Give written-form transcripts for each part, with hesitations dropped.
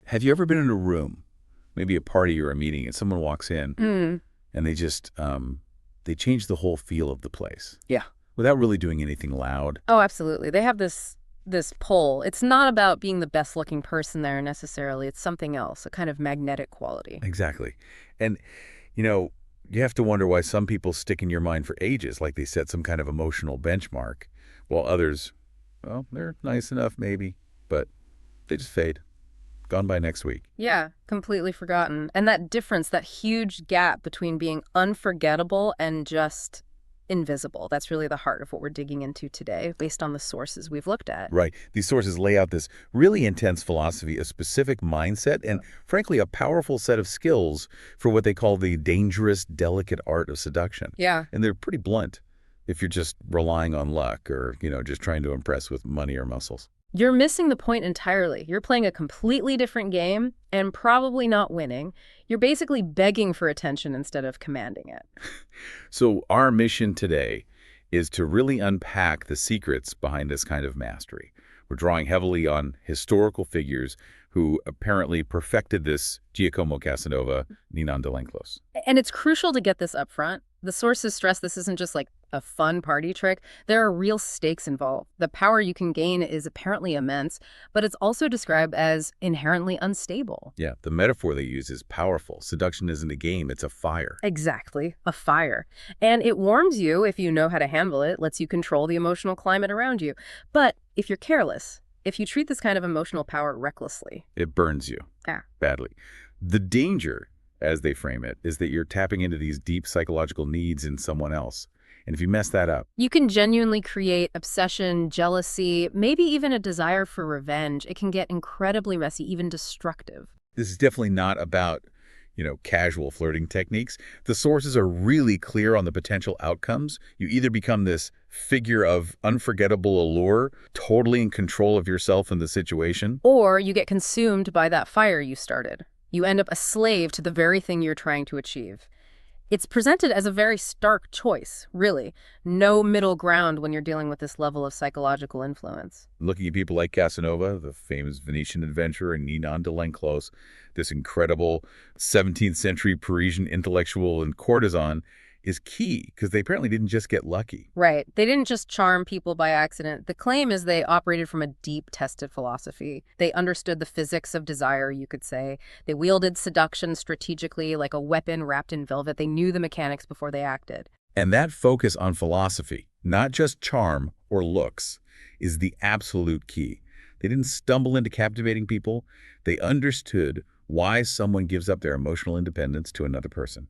Have you ever been in a room, maybe a party or a meeting, and someone walks in and they just they change the whole feel of the place Yeah. without really doing anything loud? Oh, absolutely. They have this pull. It's not about being the best looking person there necessarily. It's something else, a kind of magnetic quality. Exactly. And, you know, you have to wonder why some people stick in your mind for ages, like they set some kind of emotional benchmark, while others, well, they're nice enough maybe, but they just fade. Gone by next week. Yeah, completely forgotten. And that difference, that huge gap between being unforgettable and just invisible, that's really the heart of what we're digging into today, based on the sources we've looked at. Right. These sources lay out this really intense philosophy, a specific mindset, and frankly, a powerful set of skills for what they call the dangerous, delicate art of seduction. Yeah. And they're pretty blunt if you're just relying on luck or, just trying to impress with money or muscles. You're missing the point entirely. You're playing a completely different game and probably not winning. You're basically begging for attention instead of commanding it. So our mission today is to really unpack the secrets behind this kind of mastery. We're drawing heavily on historical figures who apparently perfected this Giacomo Casanova, Ninon de Lenclos. And it's crucial to get this up front. The sources stress this isn't just like a fun party trick. There are real stakes involved. The power you can gain is apparently immense, but it's also described as inherently unstable. Yeah, the metaphor they use is powerful. Seduction isn't a game, it's a fire. Exactly, a fire. And it warms you if you know how to handle it, lets you control the emotional climate around you. But if you're careless, if you treat this kind of emotional power recklessly, It burns you badly. The danger, as they frame it, is that you're tapping into these deep psychological needs in someone else. And if you mess that up, you can genuinely create obsession, jealousy, maybe even a desire for revenge. It can get incredibly messy, even destructive. this is definitely not about, casual flirting techniques. The sources are really clear on the potential outcomes. You either become this figure of unforgettable allure, totally in control of yourself and the situation, Or you get consumed by that fire you started. You end up a slave to the very thing you're trying to achieve. It's presented as a very stark choice, really. No middle ground when you're dealing with this level of psychological influence. looking at people like Casanova, the famous Venetian adventurer, and Ninon de Lenclos, this incredible 17th century Parisian intellectual and courtesan, is key because they apparently didn't just get lucky. Right. They didn't just charm people by accident. The claim is they operated from a deep-tested philosophy. They understood the physics of desire, you could say. They wielded seduction strategically like a weapon wrapped in velvet. They knew the mechanics before they acted. And that focus on philosophy, not just charm or looks, is the absolute key. They didn't stumble into captivating people. They understood why someone gives up their emotional independence to another person.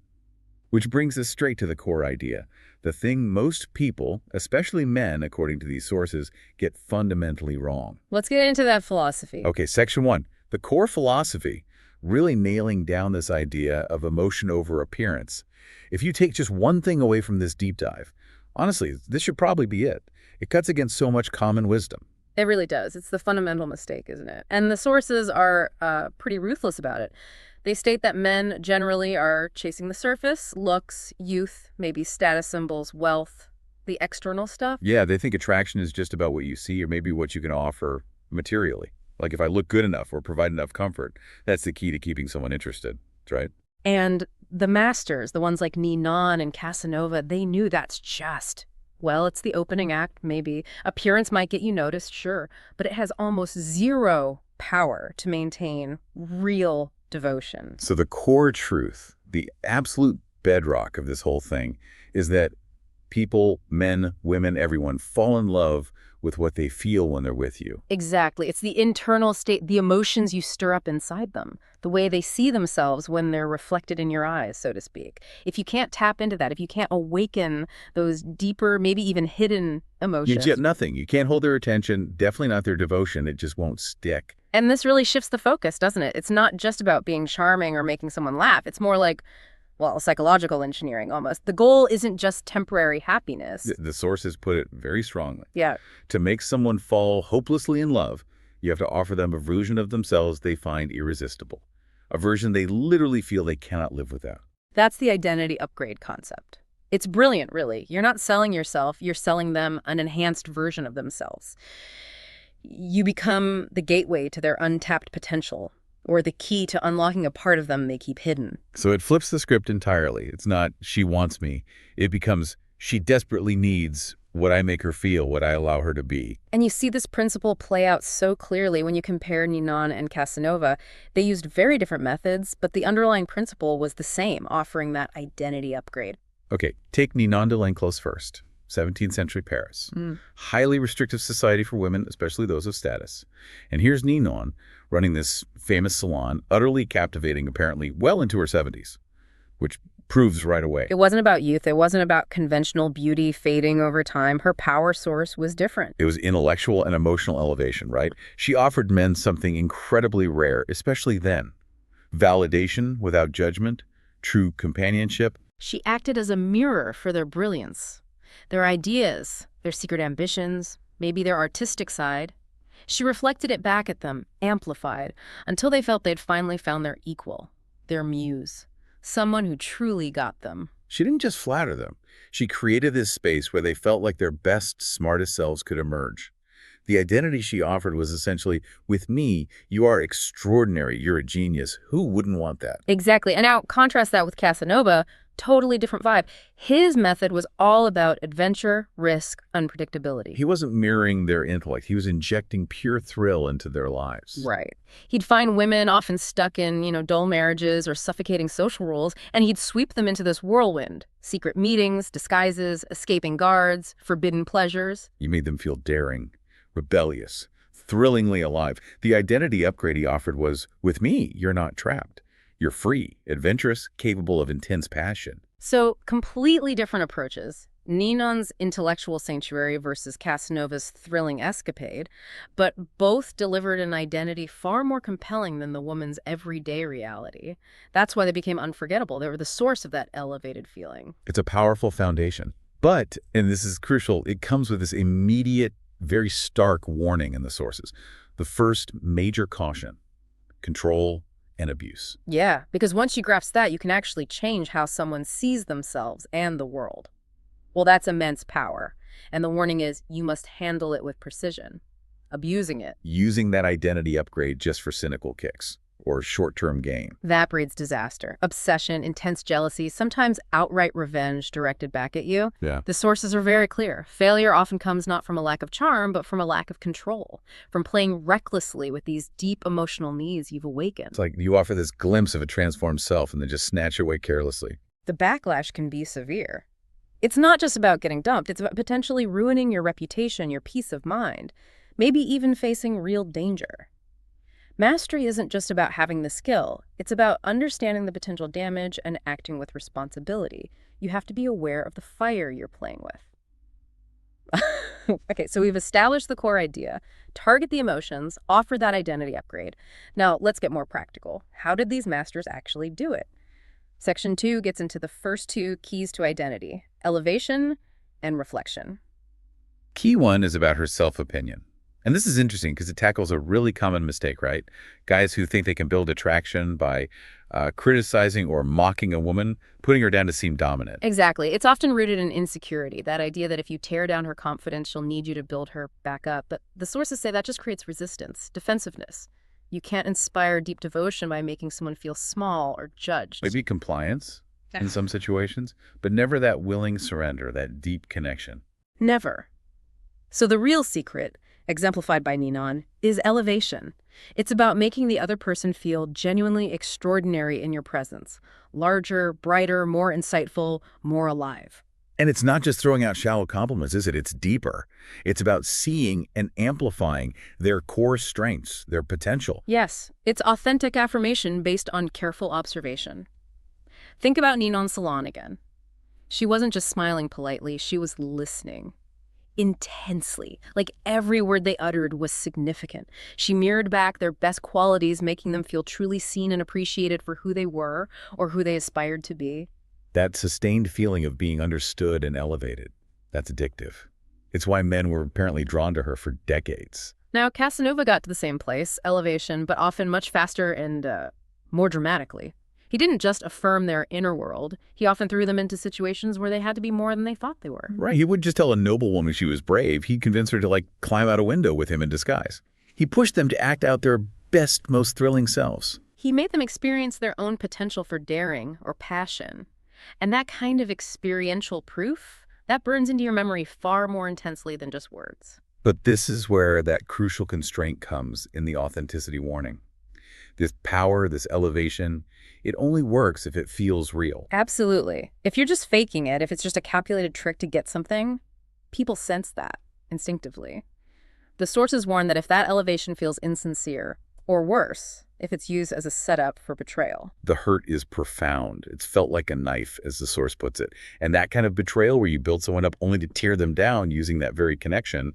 Which brings us straight to the core idea, the thing most people, especially men, according to these sources, get fundamentally wrong. Let's get into that philosophy. Okay, section 1, the core philosophy, really nailing down this idea of emotion over appearance. If you take just one thing away from this deep dive, honestly, this should probably be it. It cuts against so much common wisdom. It really does. It's the fundamental mistake, isn't it? And the sources are pretty ruthless about it. They state that men generally are chasing the surface, looks, youth, maybe status symbols, wealth, the external stuff. Yeah, they think attraction is just about what you see or maybe what you can offer materially. Like if I look good enough or provide enough comfort, that's the key to keeping someone interested, right? And the masters, the ones like Ninon and Casanova, they knew that's just, well, it's the opening act, maybe. Appearance might get you noticed, sure, but it has almost zero power to maintain real devotion. So the core truth, the absolute bedrock of this whole thing is that people, men, women, everyone, fall in love with what they feel when they're with you. Exactly. It's the internal state, the emotions you stir up inside them, the way they see themselves when they're reflected in your eyes, so to speak. If you can't tap into that, if you can't awaken those deeper, maybe even hidden emotions. You get nothing. You can't hold their attention, definitely not their devotion. It just won't stick. And this really shifts the focus, doesn't it? It's not just about being charming or making someone laugh. It's more like, well, psychological engineering almost. The goal isn't just temporary happiness. The sources put it very strongly. Yeah. To make someone fall hopelessly in love, you have to offer them a version of themselves they find irresistible, a version they literally feel they cannot live without. That's the identity upgrade concept. It's brilliant, really. You're not selling yourself, you're selling them an enhanced version of themselves. You become the gateway to their untapped potential, or the key to unlocking a part of them they keep hidden. So it flips the script entirely. It's not, she wants me. It becomes, she desperately needs what I make her feel, what I allow her to be. And you see this principle play out so clearly when you compare Ninon and Casanova. They used very different methods, but the underlying principle was the same, offering that identity upgrade. Okay, take Ninon de Lenclos first. 17th century Paris. Highly restrictive society for women, especially those of status. And here's Ninon running this famous salon, utterly captivating, apparently well into her 70s, which proves right away. It wasn't about youth. It wasn't about conventional beauty fading over time. Her power source was different. It was intellectual and emotional elevation, right? She offered men something incredibly rare, especially then. Validation without judgment, true companionship. She acted as a mirror for their brilliance, their ideas, their secret ambitions, maybe their artistic side. She reflected it back at them, amplified, until they felt they'd finally found their equal, their muse, someone who truly got them. She didn't just flatter them. She created this space where they felt like their best, smartest selves could emerge. The identity she offered was essentially, with me, you are extraordinary, you're a genius. Who wouldn't want that? Exactly. And now contrast that with Casanova. Totally different vibe. His method was all about adventure, risk, unpredictability. He wasn't mirroring their intellect. He was injecting pure thrill into their lives. Right. He'd find women often stuck in, dull marriages or suffocating social roles, and he'd sweep them into this whirlwind. Secret meetings, disguises, escaping guards, forbidden pleasures. You made them feel daring, rebellious, thrillingly alive. The identity upgrade he offered was, with me, you're not trapped. You're free, adventurous, capable of intense passion. So, completely different approaches. Ninon's intellectual sanctuary versus Casanova's thrilling escapade, but both delivered an identity far more compelling than the woman's everyday reality. That's why they became unforgettable. They were the source of that elevated feeling. It's a powerful foundation. But, and this is crucial, it comes with this immediate, very stark warning in the sources. The first major caution: control and abuse. Yeah, because once you grasp that, you can actually change how someone sees themselves and the world. Well, that's immense power. And the warning is, you must handle it with precision. Abusing it. Using that identity upgrade just for cynical kicks or short-term gain. That breeds disaster. Obsession, intense jealousy, sometimes outright revenge directed back at you. Yeah. The sources are very clear. Failure often comes not from a lack of charm, but from a lack of control, from playing recklessly with these deep emotional needs you've awakened. It's like you offer this glimpse of a transformed self and then just snatch it away carelessly. The backlash can be severe. It's not just about getting dumped. It's about potentially ruining your reputation, your peace of mind, maybe even facing real danger. Mastery isn't just about having the skill. It's about understanding the potential damage and acting with responsibility. You have to be aware of the fire you're playing with. Okay, so we've established the core idea, target the emotions, offer that identity upgrade. Now, let's get more practical. How did these masters actually do it? Section 2 gets into the first two keys to identity: elevation and reflection. Key 1 is about her self-opinion. And this is interesting because it tackles a really common mistake, right? Guys who think they can build attraction by criticizing or mocking a woman, putting her down to seem dominant. Exactly. It's often rooted in insecurity, that idea that if you tear down her confidence, she'll need you to build her back up. But the sources say that just creates resistance, defensiveness. You can't inspire deep devotion by making someone feel small or judged. Maybe compliance in some situations, but never that willing surrender, that deep connection. Never. So the real secret, exemplified by Ninon, is elevation. It's about making the other person feel genuinely extraordinary in your presence. Larger, brighter, more insightful, more alive. And it's not just throwing out shallow compliments, is it? It's deeper. It's about seeing and amplifying their core strengths, their potential. Yes, it's authentic affirmation based on careful observation. Think about Ninon's salon again. She wasn't just smiling politely, she was listening. Intensely. Like every word they uttered was significant. She mirrored back their best qualities, making them feel truly seen and appreciated for who they were or who they aspired to be. That sustained feeling of being understood and elevated, that's addictive. It's why men were apparently drawn to her for decades. Now, Casanova got to the same place, elevation, but often much faster and more dramatically. He didn't just affirm their inner world. He often threw them into situations where they had to be more than they thought they were. Right. He wouldn't just tell a noblewoman she was brave. He'd convince her to, climb out a window with him in disguise. He pushed them to act out their best, most thrilling selves. He made them experience their own potential for daring or passion. And that kind of experiential proof, that burns into your memory far more intensely than just words. But this is where that crucial constraint comes in the authenticity warning. This power, this elevation, it only works if it feels real. Absolutely. If you're just faking it, if it's just a calculated trick to get something, people sense that instinctively. The sources warn that if that elevation feels insincere, or worse, if it's used as a setup for betrayal. The hurt is profound. It's felt like a knife, as the source puts it. And that kind of betrayal where you build someone up only to tear them down using that very connection,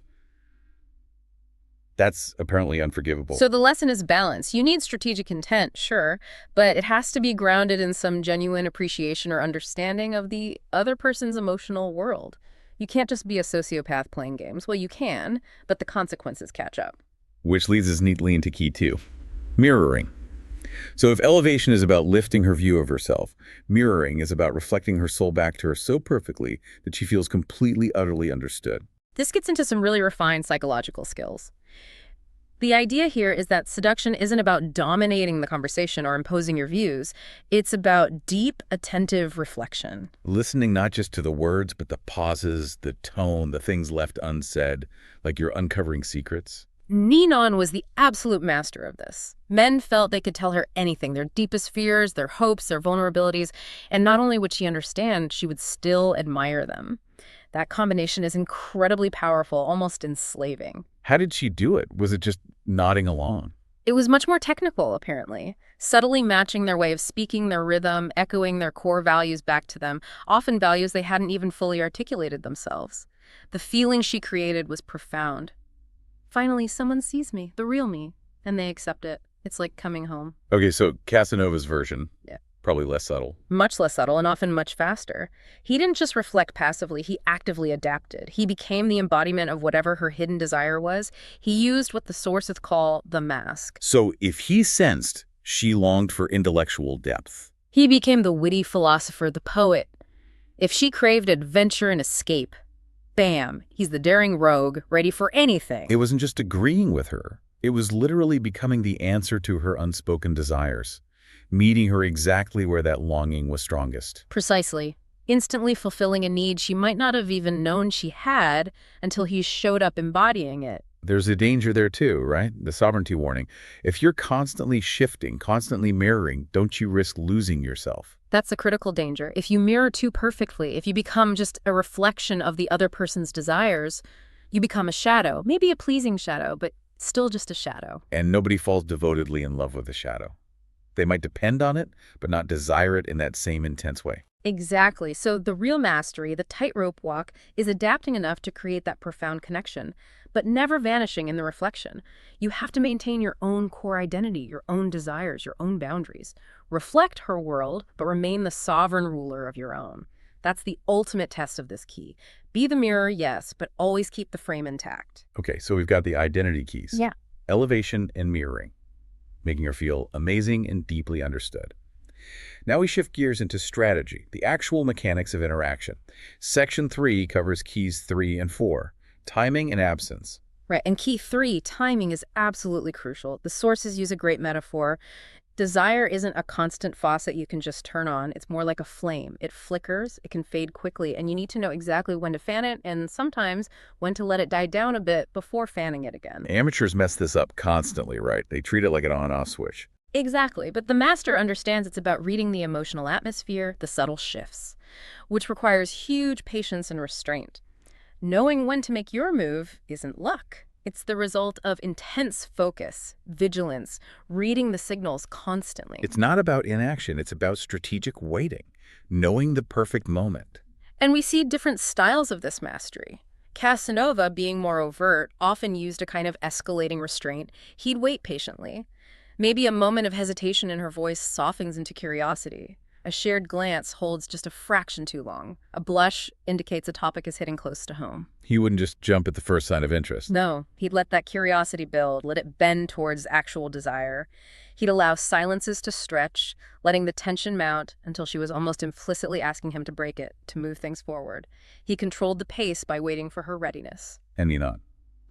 that's apparently unforgivable. So the lesson is balance. You need strategic intent, sure, but it has to be grounded in some genuine appreciation or understanding of the other person's emotional world. You can't just be a sociopath playing games. Well, you can, but the consequences catch up. Which leads us neatly into key 2, mirroring. So if elevation is about lifting her view of herself, mirroring is about reflecting her soul back to her so perfectly that she feels completely, utterly understood. This gets into some really refined psychological skills. The idea here is that seduction isn't about dominating the conversation or imposing your views. It's about deep, attentive reflection. Listening not just to the words, but the pauses, the tone, the things left unsaid, like you're uncovering secrets. Ninon was the absolute master of this. Men felt they could tell her anything, their deepest fears, their hopes, their vulnerabilities, and not only would she understand, she would still admire them. That combination is incredibly powerful, almost enslaving. How did she do it? Was it just nodding along? It was much more technical, apparently, subtly matching their way of speaking, their rhythm, echoing their core values back to them, often values they hadn't even fully articulated themselves. The feeling she created was profound. Finally, someone sees me, the real me, and they accept it. It's like coming home. Okay, so Casanova's version. Yeah. Probably less subtle. Much less subtle and often much faster. He didn't just reflect passively, he actively adapted. He became the embodiment of whatever her hidden desire was. He used what the sources call the mask. So if he sensed she longed for intellectual depth, he became the witty philosopher, the poet. If she craved adventure and escape, bam, he's the daring rogue, ready for anything. it wasn't just agreeing with her. It was literally becoming the answer to her unspoken desires, meeting her exactly where that longing was strongest. Precisely. Instantly fulfilling a need she might not have even known she had until he showed up embodying it. There's a danger there too, right? The sovereignty warning. If you're constantly shifting, constantly mirroring, don't you risk losing yourself? That's a critical danger. If you mirror too perfectly, if you become just a reflection of the other person's desires, you become a shadow. Maybe a pleasing shadow, but still just a shadow. And nobody falls devotedly in love with a shadow. They might depend on it, but not desire it in that same intense way. Exactly. So the real mastery, the tightrope walk, is adapting enough to create that profound connection, but never vanishing in the reflection. You have to maintain your own core identity, your own desires, your own boundaries. Reflect her world, but remain the sovereign ruler of your own. That's the ultimate test of this key. Be the mirror, yes, but always keep the frame intact. Okay, so we've got the identity keys. Yeah. Elevation and mirroring, making her feel amazing and deeply understood. Now we shift gears into strategy, the actual mechanics of interaction. Section 3 covers keys 3 and 4, timing and absence. Right, and key 3, timing, is absolutely crucial. The sources use a great metaphor. Desire isn't a constant faucet you can just turn on. It's more like a flame. It flickers, it can fade quickly, and you need to know exactly when to fan it and sometimes when to let it die down a bit before fanning it again. Amateurs mess this up constantly, right? They treat it like an on-off switch. Exactly, but the master understands it's about reading the emotional atmosphere, the subtle shifts, which requires huge patience and restraint. Knowing when to make your move isn't luck. It's the result of intense focus, vigilance, reading the signals constantly. It's not about inaction, it's about strategic waiting, knowing the perfect moment. And we see different styles of this mastery. Casanova, being more overt, often used a kind of escalating restraint. He'd wait patiently. Maybe a moment of hesitation in her voice softens into curiosity. A shared glance holds just a fraction too long. A blush indicates a topic is hitting close to home. He wouldn't just jump at the first sign of interest. No, he'd let that curiosity build, let it bend towards actual desire. He'd allow silences to stretch, letting the tension mount until she was almost implicitly asking him to break it, to move things forward. He controlled the pace by waiting for her readiness. And Ninon,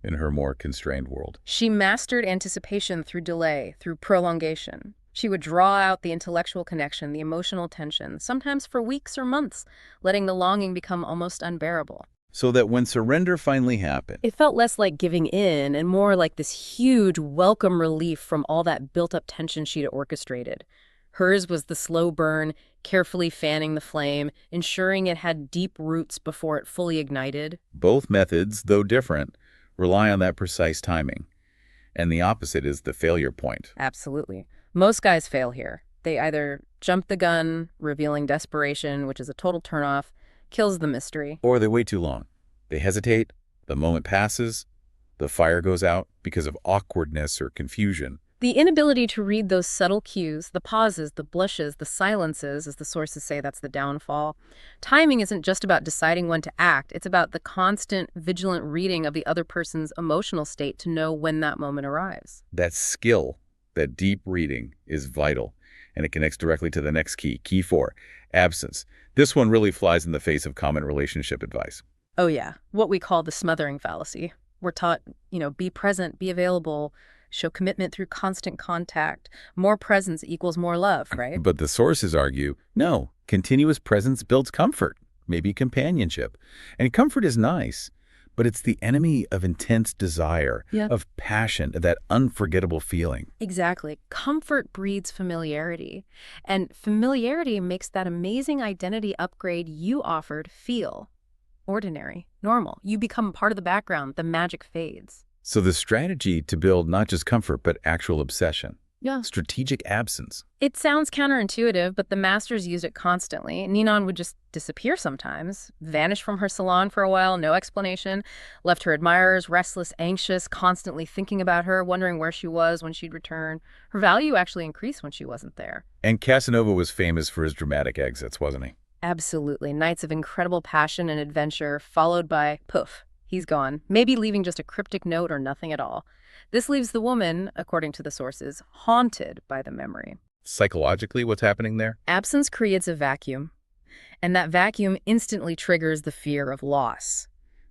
in her more constrained world. She mastered anticipation through delay, through prolongation. She would draw out the intellectual connection, the emotional tension, sometimes for weeks or months, letting the longing become almost unbearable. So that when surrender finally happened, It felt less like giving in and more like this huge welcome relief from all that built-up tension she'd orchestrated. Hers was the slow burn, carefully fanning the flame, ensuring it had deep roots before it fully ignited. both methods, though different, rely on that precise timing. And the opposite is the failure point. Absolutely. Most guys fail here. They either jump the gun, revealing desperation, which is a total turnoff, kills the mystery. Or they wait too long. They hesitate, the moment passes, the fire goes out because of awkwardness or confusion. The inability to read those subtle cues, the pauses, the blushes, the silences, as the sources say, that's the downfall. Timing isn't just about deciding when to act. It's about the constant, vigilant reading of the other person's emotional state to know when that moment arrives. That skill, that deep reading, is vital, and it connects directly to the next key, key 4, absence. This one really flies in the face of common relationship advice. Oh yeah, what we call the smothering fallacy. We're taught, be present, be available, show commitment through constant contact. More presence equals more love, right? But the sources argue, no, continuous presence builds comfort, maybe companionship. And comfort is nice, but it's the enemy of intense desire, Yeah. of passion, of that unforgettable feeling. Exactly. Comfort breeds familiarity, and familiarity makes that amazing identity upgrade you offered feel ordinary, normal. You become part of the background, the magic fades. So the strategy to build not just comfort, but actual obsession, Yeah. strategic absence. It sounds counterintuitive, but the masters used it constantly. Ninon would just disappear sometimes, vanish from her salon for a while, no explanation, left her admirers restless, anxious, constantly thinking about her, wondering where she was when she'd return. Her value actually increased when she wasn't there. And Casanova was famous for his dramatic exits, wasn't he? Absolutely. Nights of incredible passion and adventure, followed by, poof, he's gone, maybe leaving just a cryptic note or nothing at all. This leaves the woman, according to the sources, haunted by the memory. Psychologically, what's happening there? Absence creates a vacuum, and that vacuum instantly triggers the fear of loss.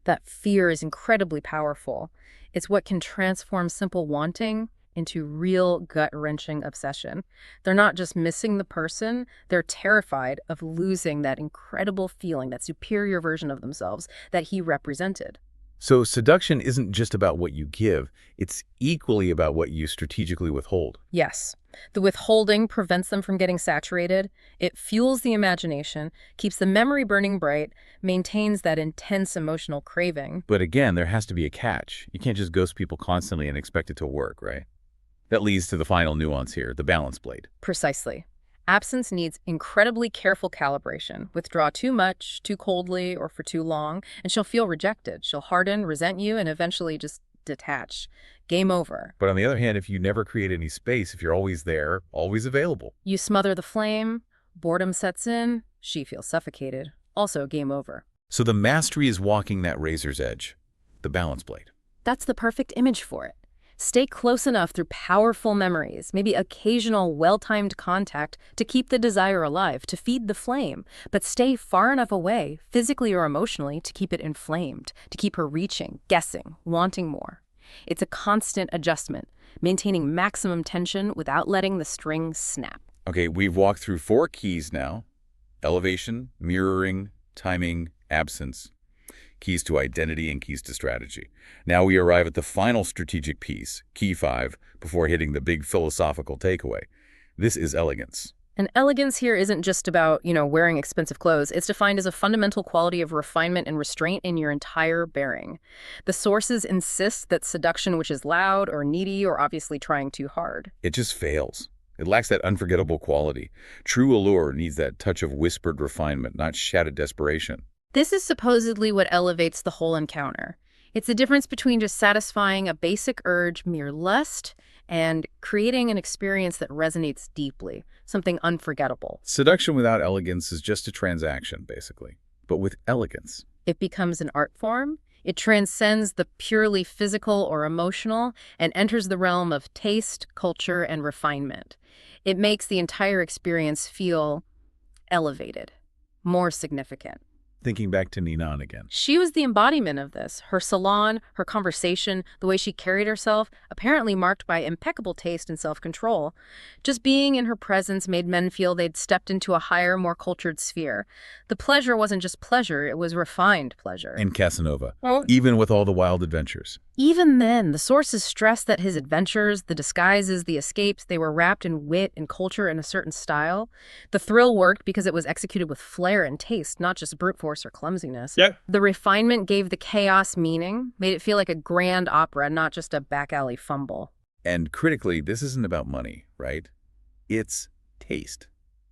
That fear is incredibly powerful. It's what can transform simple wanting into real gut-wrenching obsession. They're not just missing the person, they're terrified of losing that incredible feeling, that superior version of themselves that he represented. So seduction isn't just about what you give, it's equally about what you strategically withhold. Yes, the withholding prevents them from getting saturated. It fuels the imagination, keeps the memory burning bright, maintains that intense emotional craving. But again, there has to be a catch. You can't just ghost people constantly and expect it to work, right? That leads to the final nuance here, the balance blade. Precisely. Absence needs incredibly careful calibration. Withdraw too much, too coldly, or for too long, and she'll feel rejected. She'll harden, resent you, and eventually just detach. Game over. But on the other hand, if you never create any space, if you're always there, always available. You smother the flame, boredom sets in, she feels suffocated. Also, game over. So the mastery is walking that razor's edge, the balance blade. That's the perfect image for it. Stay close enough through powerful memories, maybe occasional well-timed contact to keep the desire alive, to feed the flame, but stay far enough away, physically or emotionally, to keep it inflamed, to keep her reaching, guessing, wanting more. It's a constant adjustment, maintaining maximum tension without letting the string snap. Okay, we've walked through 4 keys now: elevation, mirroring, timing, absence. Keys to identity and keys to strategy. Now we arrive at the final strategic piece, key 5, before hitting the big philosophical takeaway. This is elegance. And elegance here isn't just about, wearing expensive clothes. It's defined as a fundamental quality of refinement and restraint in your entire bearing. The sources insist that seduction, which is loud or needy or obviously trying too hard, It just fails. It lacks that unforgettable quality. True allure needs that touch of whispered refinement, not shouted desperation. This is supposedly what elevates the whole encounter. It's the difference between just satisfying a basic urge, mere lust, and creating an experience that resonates deeply, something unforgettable. Seduction without elegance is just a transaction, basically. But with elegance, It becomes an art form. It transcends the purely physical or emotional and enters the realm of taste, culture, and refinement. It makes the entire experience feel elevated, more significant. Thinking back to Ninon again. She was the embodiment of this. Her salon, her conversation, the way she carried herself, apparently marked by impeccable taste and self-control. Just being in her presence made men feel they'd stepped into a higher, more cultured sphere. The pleasure wasn't just pleasure, it was refined pleasure. And Casanova, Well, even with all the wild adventures. even then, the sources stressed that his adventures, the disguises, the escapes, they were wrapped in wit and culture in a certain style. The thrill worked because it was executed with flair and taste, not just brute force or clumsiness. Yeah. The refinement gave the chaos meaning, made it feel like a grand opera, not just a back alley fumble. And critically, this isn't about money, right? It's taste,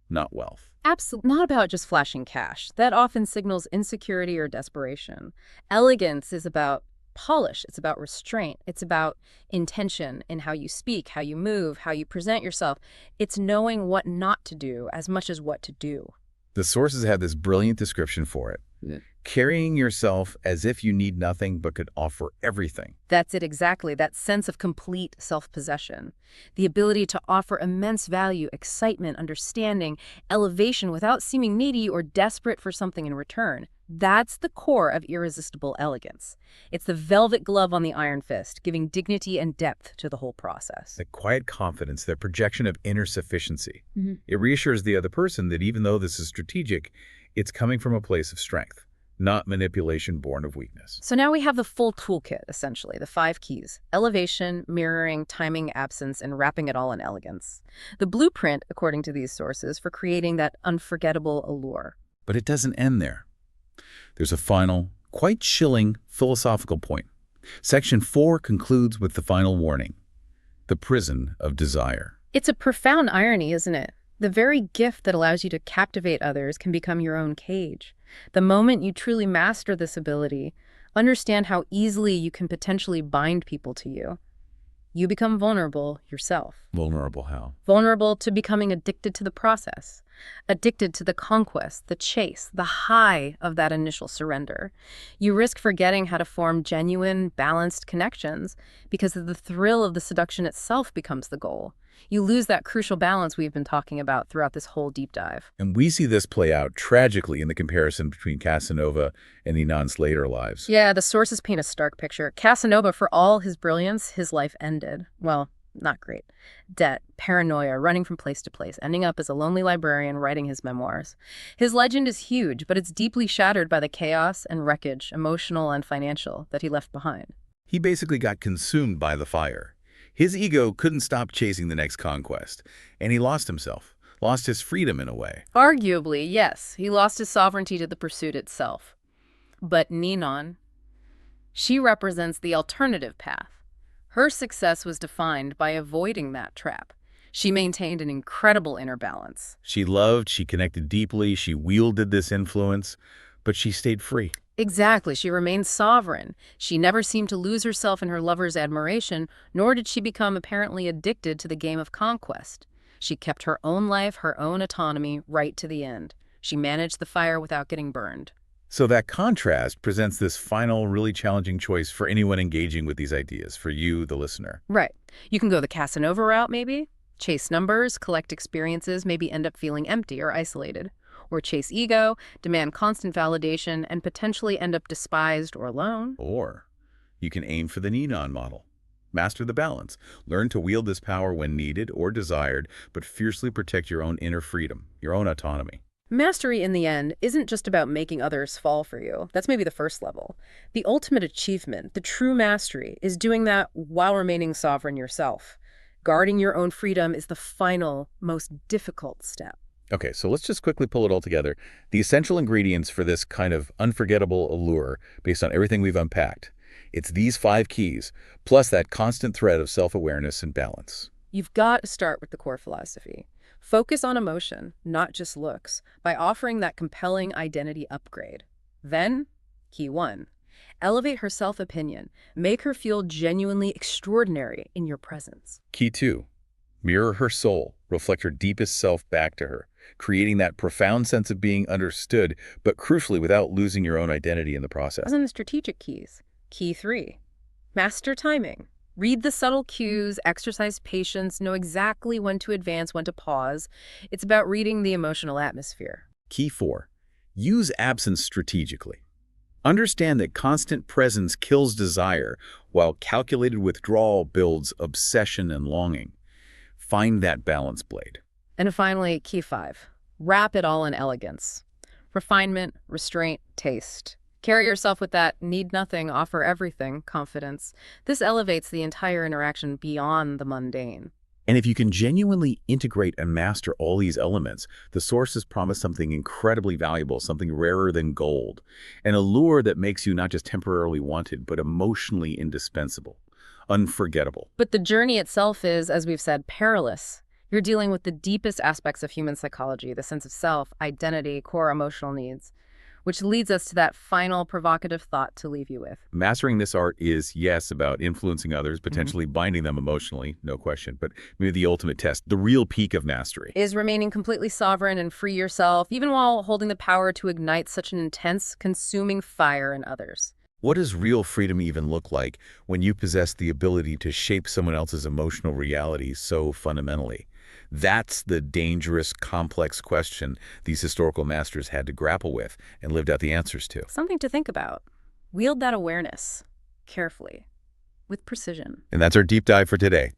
not wealth. Absolutely not about just flashing cash. That often signals insecurity or desperation. Elegance is about polish. It's about restraint. It's about intention in how you speak, how you move, how you present yourself. It's knowing what not to do as much as what to do. The sources have this brilliant description for it. Yeah. Carrying yourself as if you need nothing but could offer everything. That's it exactly, that sense of complete self-possession. The ability to offer immense value, excitement, understanding, elevation without seeming needy or desperate for something in return. That's the core of irresistible elegance. It's the velvet glove on the iron fist, giving dignity and depth to the whole process. The quiet confidence, the projection of inner sufficiency. Mm-hmm. It reassures the other person that even though this is strategic, it's coming from a place of strength, not manipulation born of weakness. So now we have the full toolkit, essentially, the 5 keys: elevation, mirroring, timing, absence, and wrapping it all in elegance. The blueprint, according to these sources, for creating that unforgettable allure. But it doesn't end there. There's a final, quite chilling philosophical point. Section 4 concludes with the final warning: the prison of desire. It's a profound irony, isn't it? The very gift that allows you to captivate others can become your own cage. The moment you truly master this ability, understand how easily you can potentially bind people to you. You become vulnerable yourself. Vulnerable how? Vulnerable to becoming addicted to the process, addicted to the conquest, the chase, the high of that initial surrender. You risk forgetting how to form genuine, balanced connections because the thrill of the seduction itself becomes the goal. You lose that crucial balance we've been talking about throughout this whole deep dive. And we see this play out tragically in the comparison between Casanova and Ninon's later lives. Yeah, the sources paint a stark picture. Casanova, for all his brilliance, his life ended. Well, not great. Debt, paranoia, running from place to place, ending up as a lonely librarian writing his memoirs. His legend is huge, but it's deeply shattered by the chaos and wreckage, emotional and financial, that he left behind. He basically got consumed by the fire. His ego couldn't stop chasing the next conquest, and he lost himself, lost his freedom in a way. Arguably, yes, he lost his sovereignty to the pursuit itself. But Ninon, she represents the alternative path. Her success was defined by avoiding that trap. She maintained an incredible inner balance. She loved, she connected deeply, she wielded this influence, but she stayed free. Exactly. She remained sovereign. She never seemed to lose herself in her lover's admiration, nor did she become apparently addicted to the game of conquest. She kept her own life, her own autonomy, right to the end. She managed the fire without getting burned. So that contrast presents this final, really challenging choice for anyone engaging with these ideas, for you, the listener. Right. You can go the Casanova route, maybe. Chase numbers, collect experiences, maybe end up feeling empty or isolated. Or chase ego, demand constant validation, and potentially end up despised or alone. Or you can aim for the Ninon model. Master the balance. Learn to wield this power when needed or desired, but fiercely protect your own inner freedom, your own autonomy. Mastery, in the end, isn't just about making others fall for you. That's maybe the first level. The ultimate achievement, the true mastery, is doing that while remaining sovereign yourself. Guarding your own freedom is the final, most difficult step. Okay, so let's just quickly pull it all together. The essential ingredients for this kind of unforgettable allure, based on everything we've unpacked, it's these 5 keys, plus that constant thread of self-awareness and balance. You've got to start with the core philosophy. Focus on emotion, not just looks, by offering that compelling identity upgrade. Then, key 1, elevate her self-opinion. Make her feel genuinely extraordinary in your presence. Key 2, mirror her soul, reflect her deepest self back to her, creating that profound sense of being understood, but crucially without losing your own identity in the process. As in the strategic keys. Key 3, master timing. Read the subtle cues, exercise patience, know exactly when to advance, when to pause. It's about reading the emotional atmosphere. Key 4, Use absence strategically. Understand that constant presence kills desire, while calculated withdrawal builds obsession and longing. Find that balance blade. And finally, key 5. Wrap it all in elegance. Refinement, restraint, taste. Carry yourself with that need nothing, offer everything confidence. This elevates the entire interaction beyond the mundane. And if you can genuinely integrate and master all these elements, the sources promise something incredibly valuable, something rarer than gold, an allure that makes you not just temporarily wanted, but emotionally indispensable, unforgettable. But the journey itself is, as we've said, perilous. You're dealing with the deepest aspects of human psychology, the sense of self, identity, core emotional needs, which leads us to that final provocative thought to leave you with. Mastering this art is, yes, about influencing others, potentially binding them emotionally, no question, but maybe the ultimate test, the real peak of mastery. Is remaining completely sovereign and free yourself, even while holding the power to ignite such an intense, consuming fire in others. What does real freedom even look like when you possess the ability to shape someone else's emotional reality so fundamentally? That's the dangerous, complex question these historical masters had to grapple with and lived out the answers to. Something to think about. Wield that awareness carefully, with precision. And that's our deep dive for today.